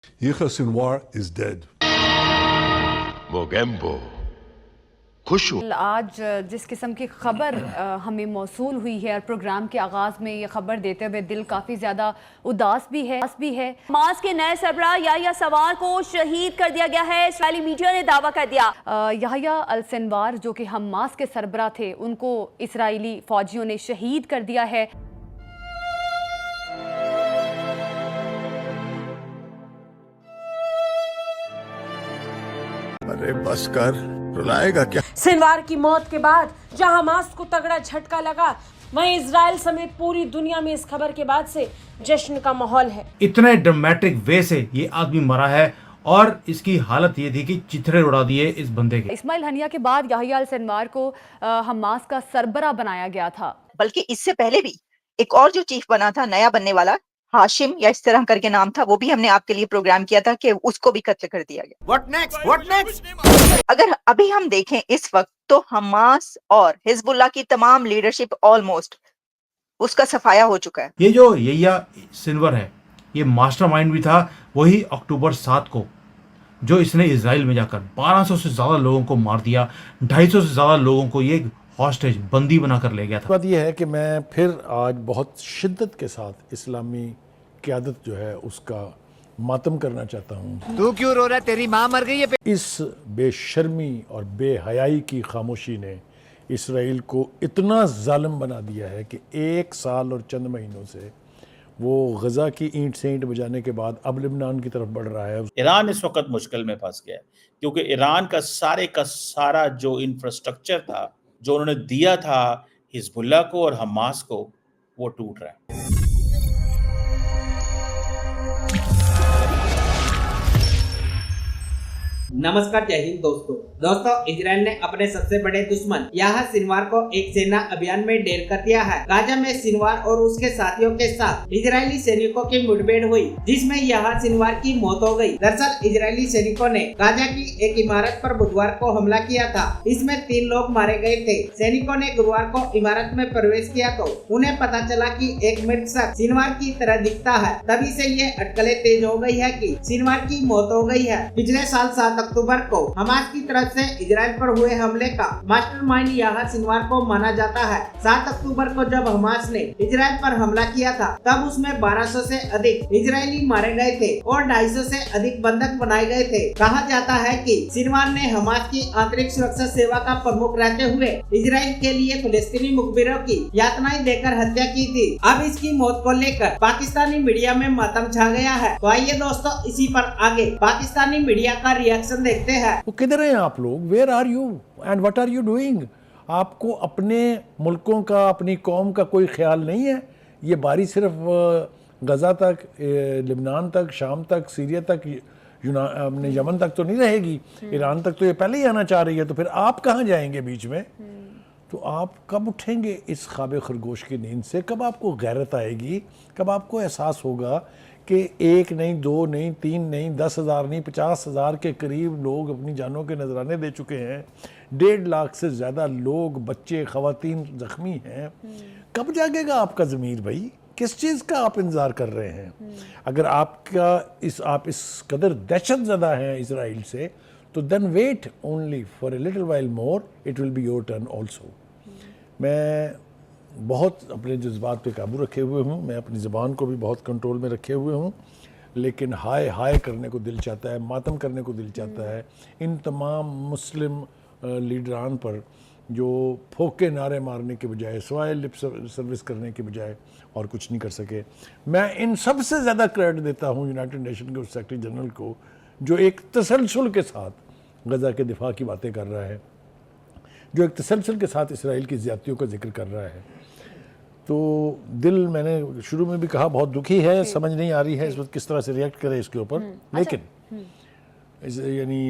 Yahya Sinwar is dead. Mogambo خوش ہوں. آج جس قسم کی خبر ہمیں موصول ہوئی ہے اور پروگرام کے آغاز میں یہ خبر دیتے ہوئے دل کافی زیادہ اداس بھی ہے. حماس کے نئے سربراہ یحییٰ سنوار کو شہید کر دیا گیا ہے. اسرائیلی میڈیا نے دعویٰ کر دیا. یحییٰ السنوار جو کہ حماس کے سربراہ تھے ان کو اسرائیلی فوجیوں نے شہید کر دیا ہے. ارے بس کر، رلائے گا کیا؟ سنوار کی موت کے بعد جہاں حماس کو تگڑا جھٹکا لگا وہیں اسرائیل سمیت پوری دنیا میں اس خبر کے بعد سے جشن کا ماحول ہے. اتنے ڈرمیٹک وے سے یہ آدمی مرا ہے اور اس کی حالت یہ تھی کہ چتھرے اڑا دیے اس بندے کے. اسماعیل ہنیہ کے بعد یحییٰ السنوار کو حماس کا سربراہ بنایا گیا تھا. بلکہ اس سے پہلے بھی ایک اور جو چیف بنا تھا نیا بننے والا ہاشم یا اس طرح کر کے نام تھا، وہ بھی ہم نے آپ کے لیے پروگرام کیا تھا کہ اس کو بھی قتل کر دیا گیا. What next? اگر ابھی ہم دیکھیں اس وقت تو حماس اور حزب اللہ کی تمام لیڈرشپ آلموسٹ اس کا صفایا ہو چکا ہے. یہ جو یحییٰ سنور ہے یہ ماسٹر مائنڈ بھی تھا وہی اکتوبر 7 کو جو اس نے اسرائیل میں جا کر 1200 سے زیادہ لوگوں کو مار دیا، 250 سے زیادہ لوگوں کو یہ ہاسٹیج بندی بنا کر لے گیا تھا. بات یہ ہے کہ میں پھر آج بہت شدت کے ساتھ اسلامی قیادت جو ہے اس کا ماتم کرنا چاہتا ہوں. تو کیوں رو رہا ہے؟ تیری ماں مر گئی ہے. اس بے شرمی اور بے حیائی کی خاموشی نے اسرائیل کو اتنا ظالم بنا دیا ہے کہ 1 سال اور چند مہینوں سے وہ غزہ کی اینٹ سے اینٹ بجانے کے بعد اب لبنان کی طرف بڑھ رہا ہے. ایران اس وقت مشکل میں پھنس گیا ہے کیونکہ ایران کا سارا جو انفراسٹرکچر تھا جو انہوں نے دیا تھا حزب اللہ کو اور حماس کو وہ ٹوٹ رہا ہے. نمسکار، جے ہند دوستو اسرائیل نے اپنے سب سے بڑے دشمن یحییٰ سنوار کو ایک سینا ابھیان میں ڈھیر کر دیا ہے. غزہ میں سنوار اور اس کے ساتھیوں کے ساتھ اسرائیلی سینکوں کی مٹبھیڑ ہوئی جس میں یحییٰ سنوار کی موت ہو گئی. دراصل اسرائیلی سینکوں نے غزہ کی ایک عمارت پر بدوار کو حملہ کیا تھا. اس میں 3 لوگ مارے گئے تھے. سینکوں نے گروار کو عمارت میں پرویش کیا تو انہیں پتا چلا کہ ایک مرد شخص سنوار کی طرح دکھتا ہے. تبھی سے یہ اٹکلیں تیز ہو گئی ہے کہ سنوار کی موت ہو گئی ہے. پچھلے سال 7 اکتوبر کو حماس کی طرف سے اسرائیل پر ہوئے حملے کا ماسٹر مائنڈ یحییٰ سنوار کو مانا جاتا ہے. 7 اکتوبر کو جب حماس نے اسرائیل پر حملہ کیا تھا تب اس میں 1200 سے ادھک اسرائیلی مارے گئے تھے اور 250 سے ادھک بندک بنائے گئے تھے. کہا جاتا ہے کہ سنوار نے حماس کی آنترک سرکشا سیوا کا پرمکھ رہتے ہوئے اسرائیل کے لیے فلسطینی مخبروں کی یاتنائیں دے کر ہتیا کی تھی. اب اس کی موت کو لے کر پاکستانی میڈیا میں ماتم چھا گیا ہے. تو آئیے دوستو اسی پر آگے پاکستانی میڈیا کا ریاکشن دیکھتے ہیں. وہ کدھر ہیں آپ لوگ؟ Where are you and what are you doing? آپ کو اپنے ملکوں کا، اپنی قوم کا کوئی خیال نہیں ہے؟ یہ باری صرف غزہ تک، لبنان تک، شام تک، سیریا تک، اپنے یمن تک تو نہیں رہے گی. ایران تک تو یہ پہلے ہی آنا چاہ رہی ہے. تو پھر آپ کہاں جائیں گے بیچ میں؟ تو آپ کب اٹھیں گے اس خواب خرگوش کی نیند سے؟ کب آپ کو غیرت آئے گی؟ کب آپ کو احساس ہوگا کہ 1 نہیں، 2 نہیں، 3 نہیں، 10,000 نہیں، 50,000 کے قریب لوگ اپنی جانوں کے نذرانے دے چکے ہیں. 1.5 لاکھ سے زیادہ لوگ، بچے، خواتین زخمی ہیں. کب جاگے گا آپ کا ضمیر بھائی؟ کس چیز کا آپ انتظار کر رہے ہیں؟ اگر آپ اس قدر دہشت زدہ ہیں اسرائیل سے تو then wait only for a little while more, it will be your turn also. میں بہت اپنے جذبات پہ قابو رکھے ہوئے ہوں، میں اپنی زبان کو بھی بہت کنٹرول میں رکھے ہوئے ہوں، لیکن ہائے کرنے کو دل چاہتا ہے، ماتم کرنے کو دل چاہتا ہے ان تمام مسلم لیڈران پر جو پھوکے نعرے مارنے کے بجائے، سوائے لپ سروس کرنے کے بجائے اور کچھ نہیں کر سکے. میں ان سب سے زیادہ کریڈٹ دیتا ہوں یونائٹڈ نیشن کے سیکرٹری جنرل کو جو ایک تسلسل کے ساتھ غزہ کے دفاع کی باتیں کر رہا ہے، جو ایک تسلسل کے ساتھ اسرائیل کی زیادتیوں کا ذکر کر رہا ہے. تو دل، میں نے شروع میں بھی کہا، بہت دکھی ہے. سمجھ نہیں آ رہی ہے اس وقت کس طرح سے ریئیکٹ کرے اس کے اوپر. لیکن یعنی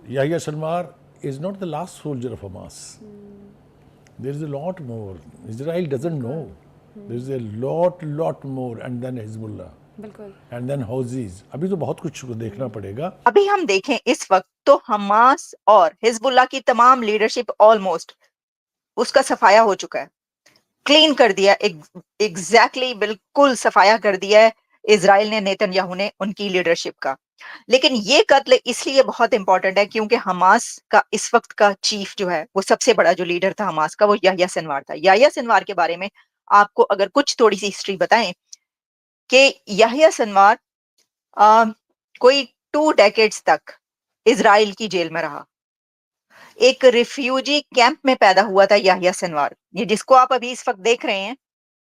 یحییٰ سنوار is not the last soldier of Hamas. There is a lot more. Israel doesn't know. There is a lot more, and then Hezbollah. And then Houthis. ابھی تو بہت کچھ دیکھنا پڑے گا. ابھی ہم دیکھیں اس وقت تو حماس اور حزب اللہ کی تمام لیڈرشپ آلموسٹ اس کا صفایا ہو چکا ہے. کلین کر دیا، ایگزیکٹلی بالکل صفایا کر دیا ہے. اسرائیل نے نیتن نے انکی لیڈرشپ کا. لیکن یہ قتل اس لیے بہت امپورٹنٹ ہے کیونکہ حماس کا اس وقت کا چیف جو ہے وہ سب سے بڑا جو لیڈر تھا حماس کا وہ یحییٰ سنوار تھا. یحییٰ سنوار کے بارے میں آپ کو اگر کچھ تھوڑی سی ہسٹری بتائیں کہ یحییٰ سنوار کوئی 2 ڈیکیڈز تک اسرائیل کی جیل میں رہا. ایک ریفیوجی کیمپ میں پیدا ہوا تھا یحییٰ سنوار, یہ جس کو آپ ابھی اس وقت دیکھ رہے ہیں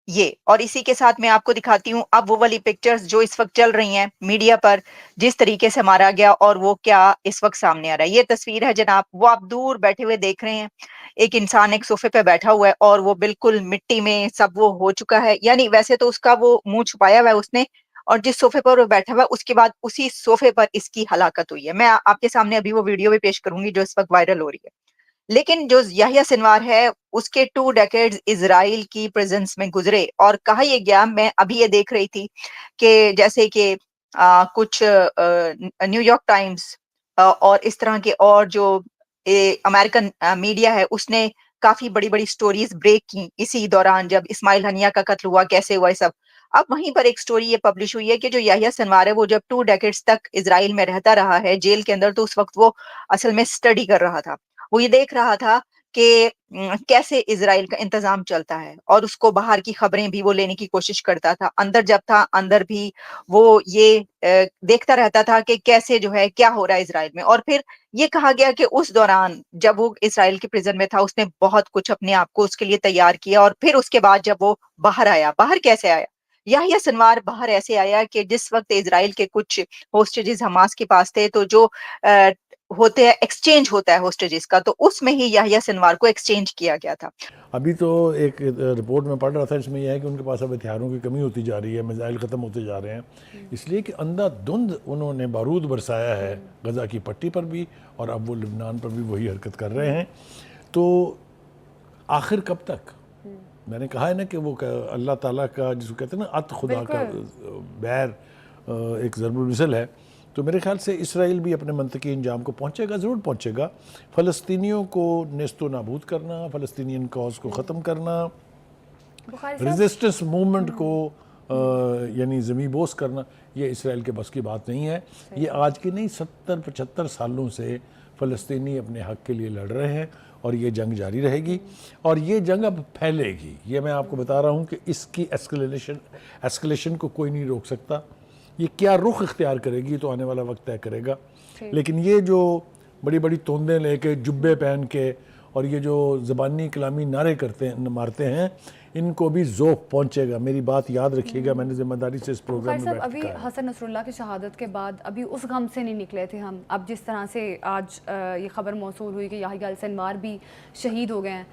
یہ, اور اسی کے ساتھ میں آپ کو دکھاتی ہوں اب وہ والی پکچرز جو اس وقت چل رہی ہیں میڈیا پر, جس طریقے سے مارا گیا اور وہ کیا اس وقت سامنے آ رہا ہے. یہ تصویر ہے جناب, وہ آپ دور بیٹھے ہوئے دیکھ رہے ہیں, ایک انسان ایک صوفے پہ بیٹھا ہوا ہے اور وہ بالکل مٹی میں سب وہ ہو چکا ہے, یعنی ویسے تو اس کا وہ منہ چھپایا ہوا ہے اس نے, اور جس صوفے پر وہ بیٹھا ہوا ہے اس کے بعد اسی صوفے پر اس کی ہلاکت ہوئی ہے. میں آپ کے سامنے ابھی وہ ویڈیو بھی پیش کروں گی جو اس وقت وائرل ہو رہی ہے. لیکن جو یحییٰ سنوار ہے اس کے 2 ڈیکیڈز اسرائیل کی پریزنس میں گزرے, اور کہا یہ گیا, میں ابھی یہ دیکھ رہی تھی کہ جیسے کہ کچھ نیو یارک ٹائمز اور اس طرح کے اور جو امریکن میڈیا ہے اس نے کافی بڑی بڑی سٹوریز بریک کی اسی دوران جب اسماعیل ہنیہ کا قتل ہوا, کیسے ہوا یہ سب. اب وہیں پر ایک سٹوری یہ پبلش ہوئی ہے کہ جو یحییٰ سنوار ہے وہ جب 2 ڈیکیڈز تک اسرائیل میں رہتا رہا ہے جیل کے اندر, تو اس وقت وہ اصل میں اسٹڈی کر رہا تھا, وہ یہ دیکھ رہا تھا کہ کیسے اسرائیل کا انتظام چلتا ہے, اور اس کو باہر کی خبریں بھی وہ لینے کی کوشش کرتا تھا. اندر جب تھا اندر بھی وہ یہ دیکھتا رہتا تھا کہ کیسے جو ہے کیا ہو رہا ہے اسرائیل میں. اور پھر یہ کہا گیا کہ اس دوران جب وہ اسرائیل کے پریزن میں تھا اس نے بہت کچھ اپنے آپ کو اس کے لیے تیار کیا, اور پھر اس کے بعد جب وہ باہر آیا, باہر کیسے آیا؟ یحییٰ سنوار باہر ایسے آیا کہ جس وقت اسرائیل کے کچھ ہوسٹیجز حماس کے پاس تھے, تو جو ہوتے ہیں ایکسچینج ہوتا ہے ہوسٹیجز کا, تو اس میں ہی یحییٰ سنوار کو ایکسچینج کیا گیا تھا. ابھی تو ایک رپورٹ میں پڑھ رہا تھا, اس میں یہ ہے کہ ان کے پاس اب ہتھیاروں کی کمی ہوتی جا رہی ہے, میزائل ختم ہوتے جا رہے ہیں, اس لیے کہ اندھا دھند انہوں نے بارود برسایا ہے غزہ کی پٹی پر بھی, اور اب وہ لبنان پر بھی وہی حرکت کر رہے ہیں. تو آخر کب تک؟ میں نے کہا ہے نا کہ وہ اللہ تعالیٰ کا جس کو کہتے ہیں نا عط خدا کا بیر ایک ضرب المثل ہے. تو میرے خیال سے اسرائیل بھی اپنے منطقی انجام کو پہنچے گا, ضرور پہنچے گا. فلسطینیوں کو نیست و نابود کرنا, فلسطینین کاز کو ختم کرنا, ریزسٹنس موومنٹ کو یعنی زمیں بوس کرنا, یہ اسرائیل کے بس کی بات نہیں ہے. یہ آج کی نہیں 70-75 سالوں سے فلسطینی اپنے حق کے لیے لڑ رہے ہیں, اور یہ جنگ جاری رہے گی, اور یہ جنگ اب پھیلے گی. یہ میں آپ کو بتا رہا ہوں کہ اس کی ایسکلیشن کو کوئی نہیں روک سکتا. یہ کیا رخ اختیار کرے گی تو آنے والا وقت طے کرے گا. لیکن یہ جو بڑی بڑی توندیں لے کے جبے پہن کے اور یہ جو زبانی کلامی نعرے مارتے ہیں, ان کو بھی ذوق پہنچے گا. میری بات یاد رکھیے گا, میں نے ذمہ داری سے اس پروگرام میں ابھی حسن نصر اللہ کی شہادت کے بعد ابھی اس غم سے نہیں نکلے تھے ہم. اب جس طرح سے آج یہ خبر موصول ہوئی کہ یحییٰ سنوار بھی شہید ہو گئے ہیں,